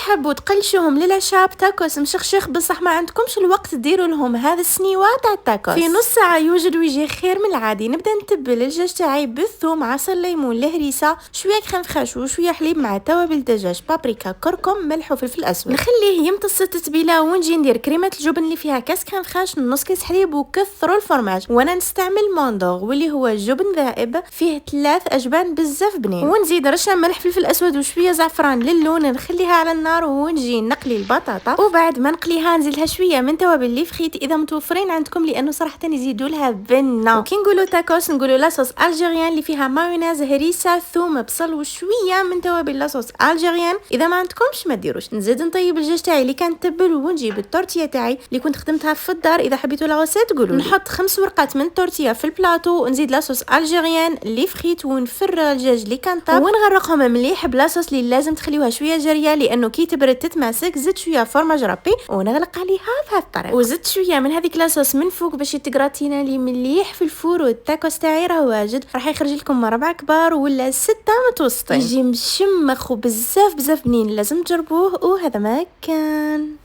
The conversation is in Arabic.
تحبوا تقلشوهم للعشاء بتاكوس مشخشخ بصح ما عندكمش الوقت ديروا لهم هذا السنيوه تاع التاكوس في نص ساعه يوجد ويجي خير من العادي. نبدا نتبل الدجاج تاعي بالثوم، عصير ليمون، الهريسه، شويه كريم فريش وشويه حليب مع توابل دجاج، بابريكا، كركم، ملح وفلفل اسود. نخليه يمتص التتبيله ونجي ندير كريمه الجبن اللي فيها كاس كريم فريش، نص كاس حليب، وكثروا الفرماج. وانا نستعمل موندور واللي هو جبن ذائب فيه 3 اجبان بزاف بنين، ونزيد رشه ملح، فلفل اسود وشويه زعفران للون. نخليها على النار ونجي نقلي البطاطا، وبعد ما نقليها نزيدها شويه من توابل اللي فخيت اذا متوفرين عندكم، لانه صراحه يزيدوا لها بنه. وكي نقولوا تاكوس نقولوا لاصوص الجيريان اللي فيها مايونيز، هريسه، ثوم، بصل وشويه من توابل لاصوص الجيريان. اذا ما عندكمش ما ديروش. نزيد نطيب الدجاج تاعي اللي كان تبل، ونجيب التورتيه تاعي اللي كنت خدمتها في الدار. اذا حبيتوا لا غوسيت قولوا. نحط 5 ورقات من التورتيه في البلاطو، ونزيد لاصوص الجيريان اللي فخيت، ونفرغ الدجاج اللي كان طاب، ونغرقهم مليح بلاصوص اللي لازم تخليوها شويه جاريه لانه كي تبرد تتماسك. زدت شويه فرماج ربي ونغلق عليها بهذه الطريقه، وزدت شويه من هذيك لاصوص من فوق باش يتقراطينا لي مليح في الفور. والتاكوس تاعي راه واجد، راح يخرج لكم 4 كبار ولا 6 متوسطين، يجي مشمخ وبزاف بزاف بنين. لازم تجربوه. وهذا ما كان.